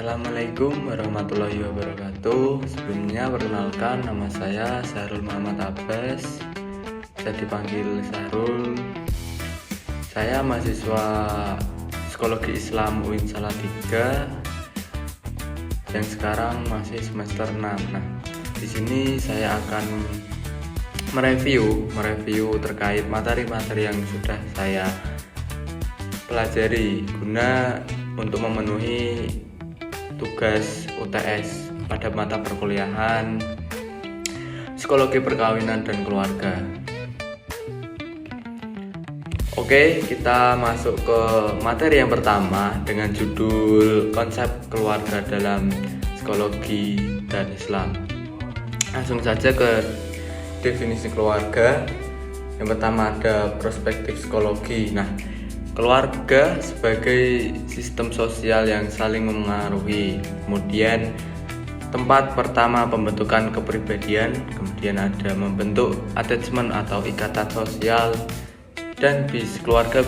Assalamualaikum warahmatullahi wabarakatuh. Sebelumnya perkenalkan, nama saya Sahrul Muhammad Abbas, bisa dipanggil Sahrul. Saya mahasiswa Psikologi Islam UIN Salatiga yang sekarang masih semester 6. Nah, di sini saya akan mereview terkait materi-materi yang sudah saya pelajari guna untuk memenuhi tugas UTS pada mata perkuliahan Psikologi Perkawinan dan Keluarga. Oke, kita masuk ke materi yang pertama dengan judul konsep keluarga dalam psikologi dan Islam. Langsung saja ke definisi keluarga. Yang pertama ada perspektif psikologi. Nah, keluarga sebagai sistem sosial yang saling memengaruhi. Kemudian tempat pertama pembentukan kepribadian, kemudian ada membentuk attachment atau ikatan sosial, dan keluarga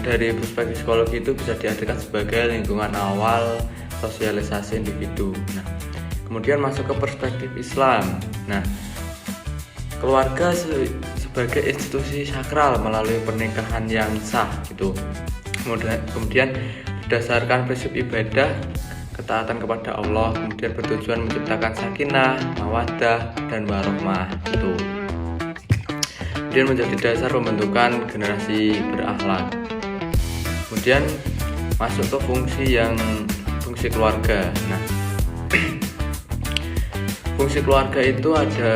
dari perspektif psikologi itu bisa diartikan sebagai lingkungan awal sosialisasi individu. Nah, kemudian masuk ke perspektif Islam. Nah, keluarga sebagai institusi sakral melalui pernikahan yang sah gitu. Kemudian berdasarkan prinsip ibadah, ketaatan kepada Allah, kemudian bertujuan menciptakan sakinah, mawaddah, dan warahmah gitu. Kemudian menjadi dasar pembentukan generasi berakhlak. Kemudian masuk ke fungsi keluarga. Nah, fungsi keluarga itu ada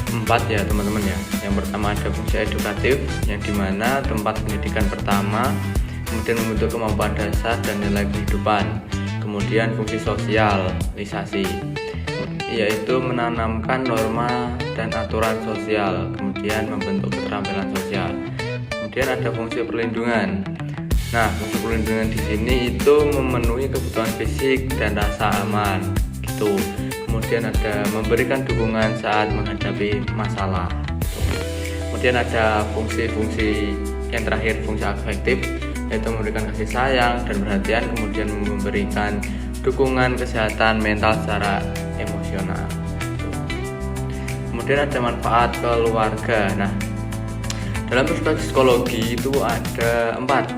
4 ya teman-teman ya. Yang pertama ada fungsi edukatif, yang dimana tempat pendidikan pertama, kemudian membentuk kemampuan dasar dan nilai kehidupan. Kemudian fungsi sosialisasi, yaitu menanamkan norma dan aturan sosial, kemudian membentuk keterampilan sosial. Kemudian ada fungsi perlindungan. Nah, fungsi perlindungan di sini itu memenuhi kebutuhan fisik dan rasa aman gitu. Kemudian ada memberikan dukungan saat menghadapi masalah. Kemudian ada fungsi-fungsi yang terakhir, fungsi afektif, yaitu memberikan kasih sayang dan perhatian, kemudian memberikan dukungan kesehatan mental secara emosional. Kemudian ada manfaat keluarga. Nah, dalam perspektif psikologi itu ada empat.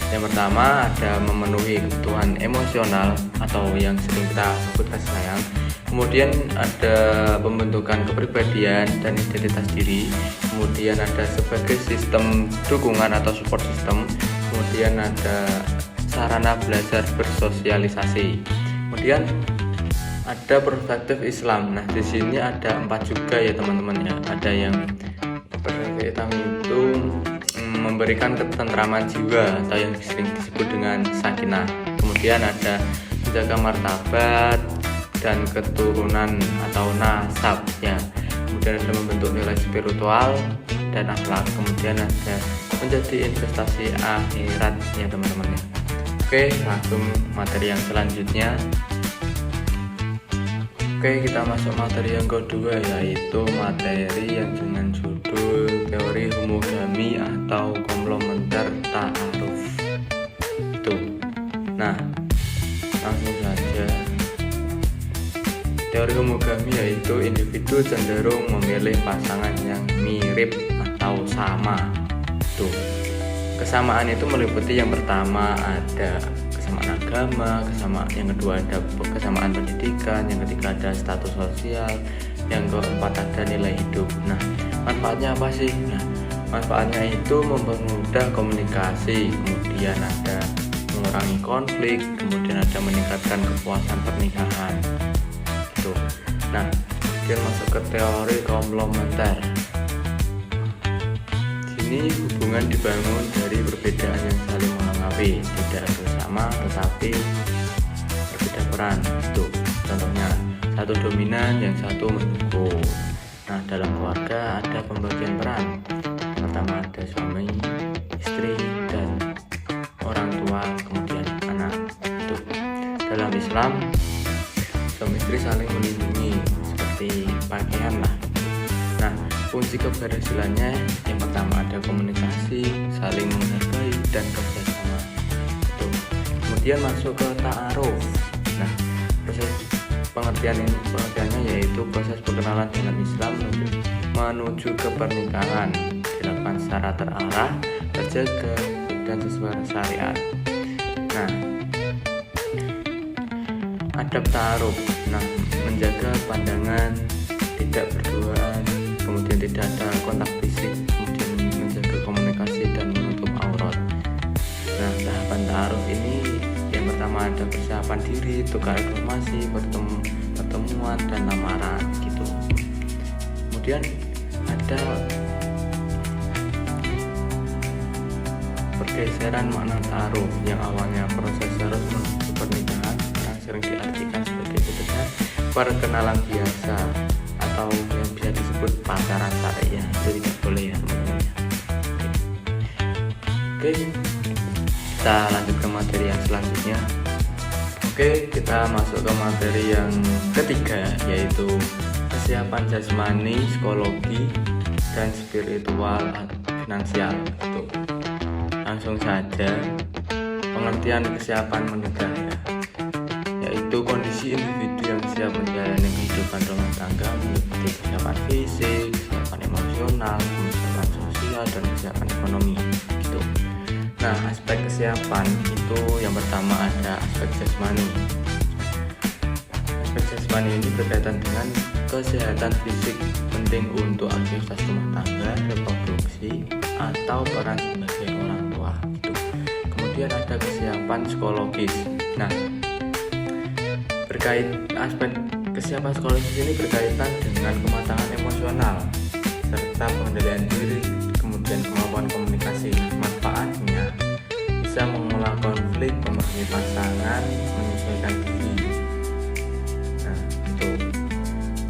Yang pertama ada memenuhi kebutuhan emosional atau yang sering kita sebut kasih sayang. Kemudian ada pembentukan kepribadian dan identitas diri. Kemudian ada sebagai sistem dukungan atau support system. Kemudian ada sarana belajar bersosialisasi. Kemudian ada perspektif Islam. Nah, di sini ada 4 juga ya teman-teman ya. Ada yang perspektif Islam itu memberikan ketentraman jiwa atau yang sering disebut dengan sakinah. Kemudian ada menjaga martabat dan keturunan atau nasab ya. Kemudian ada membentuk nilai spiritual dan akhlak. Kemudian ada menjadi investasi akhirat ya teman-teman ya. Oke, langsung materi yang selanjutnya. Oke, kita masuk materi yang kedua, yaitu materi yang dengan judul teori homogami atau komplementer ta'aruf. Itu. Nah, langsung saja. Teori homogami yaitu individu cenderung memilih pasangan yang mirip atau sama. Tuh. Kesamaan itu meliputi yang pertama ada kesamaan agama, yang kedua ada kesamaan pendidikan, yang ketiga ada status sosial, yang keempat ada nilai hidup. Nah, manfaatnya apa sih? Nah, manfaatnya itu mempermudah komunikasi, kemudian ada mengurangi konflik, kemudian ada meningkatkan kepuasan pernikahan. Gitu. Nah, kita masuk ke teori komplementer. Ini hubungan dibangun dari perbedaan yang saling melengkapi, tidak bersama tetapi berbeda peran. Itu contohnya, satu dominan, yang satu mendukung. Nah, dalam keluarga ada pembagian peran. Pertama ada suami, istri, dan orang tua, kemudian anak. Itu dalam Islam suami istri saling melindungi seperti pakaian lah. Nah, fungsi keberhasilannya yang pertama ada komunikasi, saling menghargai, dan kerjasama. Kemudian masuk ke ta'aruf. Nah, proses pengertiannya yaitu proses perkenalan dalam Islam menuju ke pernikahan, dilakukan secara terarah, terjaga dan sesuai syariat. Nah, adab ta'aruf. Nah, menjaga pandangan, tidak berduaan, kemudian tidak ada kontak fisik, kemudian menjaga komunikasi dan menutup aurat. Nah, tahapan ta'aruf ini yang pertama ada persiapan diri, tukar informasi, pertemuan dan lamaran gitu. Kemudian ada pergeseran makna ta'aruf yang awalnya proses harus menuju pernikahan, sekarang sering diartikan sebagai sekedar perkenalan biasa atau yang bisa disebut pacaran syariah. Itu tidak boleh ya teman-teman. Oke, kita lanjut ke materi yang selanjutnya. Oke, kita masuk ke materi yang ketiga, yaitu kesiapan jasmani, psikologi, dan spiritual atau finansial. Itu langsung saja pengertian kesiapan menikah ya, yaitu kondisi individu yang siap menjalani kehidupan rumah tangga meliputi kesiapan fisik, kesiapan emosional, kesiapan sosial, dan kesiapan ekonomi gitu. Nah, aspek kesiapan itu yang pertama ada aspek jasmani. Aspek jasmani ini berkaitan dengan kesehatan fisik penting untuk aktivitas rumah tangga, reproduksi, atau peran sebagai orang tua gitu. Kemudian ada kesiapan psikologis. Nah, aspek kesiapan psikologis ini berkaitan dengan kematangan emosional serta pengendalian diri, kemudian kemampuan komunikasi. Manfaatnya bisa mengelola konflik, memahami pasangan, menyesuaikan diri. Nah, itu.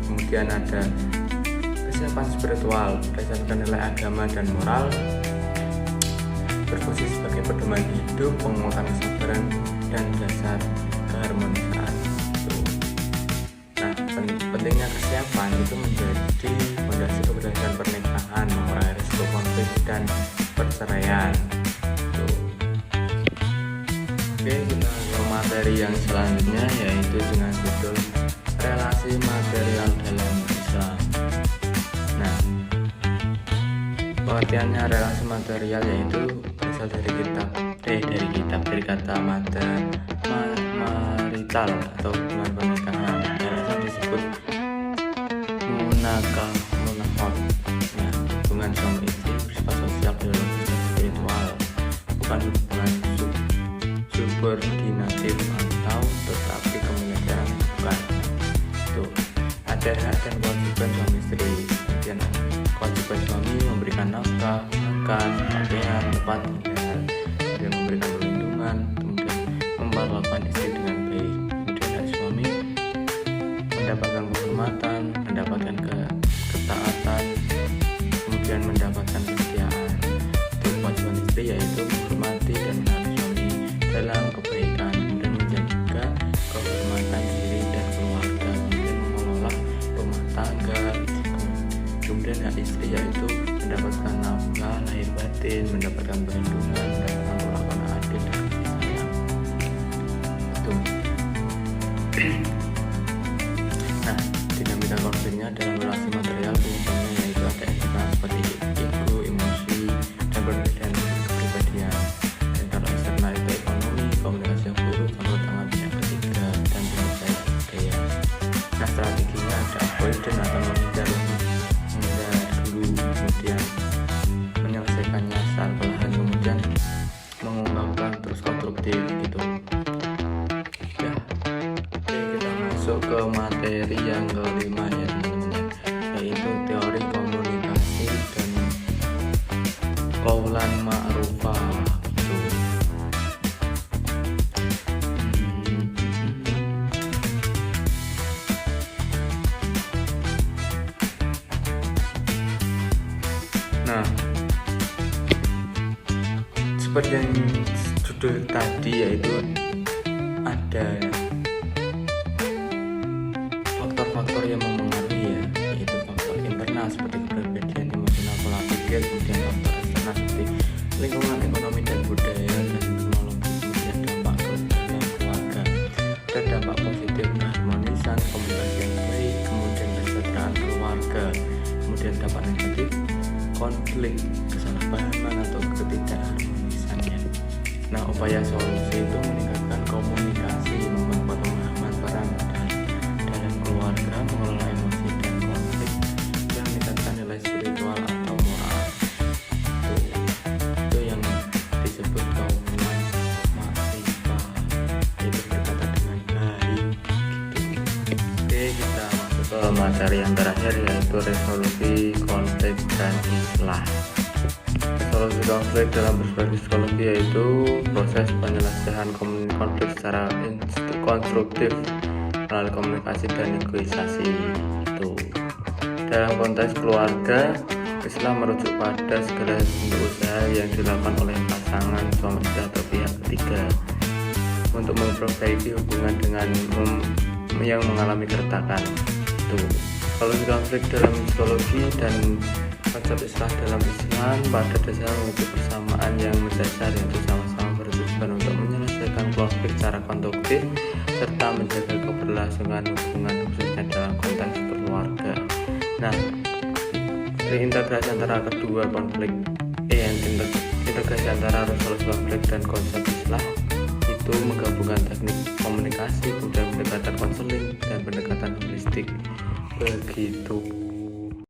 Kemudian ada kesiapan spiritual berdasarkan nilai agama dan moral, berfungsi sebagai pedoman hidup, penguatan kesabaran dan dasar keharmonisan. Nah, pentingnya kesiapan itu menjadi fondasi keberhasilan pernikahan, mengurangi risiko konflik dan perceraian. Oke, kita ke materi yang selanjutnya, yaitu dengan judul relasi material dalam Islam. Nah, pengertiannya relasi material yaitu berasal dari kata marital atau hubungan pernikahan, yang disebut munakah. Nah, hubungan suami istri bersifat sosial, biologis, dan spiritual, bukan hubungan subordinatif atau tetapi kemiliteran, bukan. Itu ada hak dan kewajiban suami istri. Kemudian kewajiban suami memberikan nafkah, makan, pakaian, tempat tinggal, kemudian memberikan perlindungan, kemudian memperlakukan istri dengan baik. Kemudian hak suami mendapatkan penghormatan, mendapatkan ketaatan, kemudian mendapatkan kesetiaan. Itu kewajiban istri yaitu menghormati dan menaati suami dalam kebaikan, kemudian menjaga kehormatan diri dan keluarga, kemudian mengelola rumah tangga. Kemudian hak istri yaitu mendapatkan nafkah lahir batin, mendapatkan perlindungan, mendapatkan perlakuan adil dan kasih sayang. Itu. Nah, dinamika konfliknya dalam relasi material penyebabnya yaitu ada eksternal seperti ego, emosi, dan perbedaan kepribadian. Dan kalau eksternal itu ekonomi, komunikasi yang buruk, campur tangan pihak ketiga, dan pengusaha budaya. Nah, strateginya ada avoidance atau menghindar dulu, kemudian menyelesaikannya secara perlahan, kemudian mengungkapkan terus konstruktif gitu ya. Oke, kita masuk ke materi yang kelima ya teman-teman, yaitu teori komunikasi dan qaulan ma'rufah gitu. Nah, seperti yang judul tadi, yaitu ada faktor-faktor yang mempengaruhi ya, yaitu faktor internal seperti kepribadian, emosional, pola pikir, kemudian faktor eksternal seperti lingkungan ekonomi dan budaya dan teknologi, kemudian dampak keluarga konflik, kesalahpahaman atau ketidakharmonisan ya. Nah, upaya solusi itu meningkatkan komunikasi, memperkuat pemahaman peran dalam keluarga, mengelola emosi dan konflik, dan meningkatkan nilai spiritual atau moral. Itu yang disebut kaum mahasiswa, itu berkata dengan baik gitu. Oke, kita masuk ke materi yang terakhir, yaitu resolusi konflik dan islah. Resolusi konflik dalam perspektif psikologi yaitu proses penyelesaian konflik secara konstruktif melalui komunikasi dan negosiasi. Itu dalam konteks keluarga, islah merujuk pada segala bentuk usaha yang dilakukan oleh pasangan suami istri atau pihak ketiga untuk memperbaiki hubungan dengan yang mengalami keretakan. Itu solusi konflik dalam psikologi dan konsep islah dalam Islam pada dasarnya memiliki persamaan yang mendasar, yaitu sama-sama bertujuan untuk menyelesaikan konflik secara konstruktif serta menjaga keberlangsungan hubungan khususnya dalam konteks keluarga. Nah, integrasi antara kedua konflik integrasi antara resolusi konflik dan konsep islah itu menggabungkan teknik komunikasi, kemudian pendekatan konseling dan pendekatan holistik. Begitu.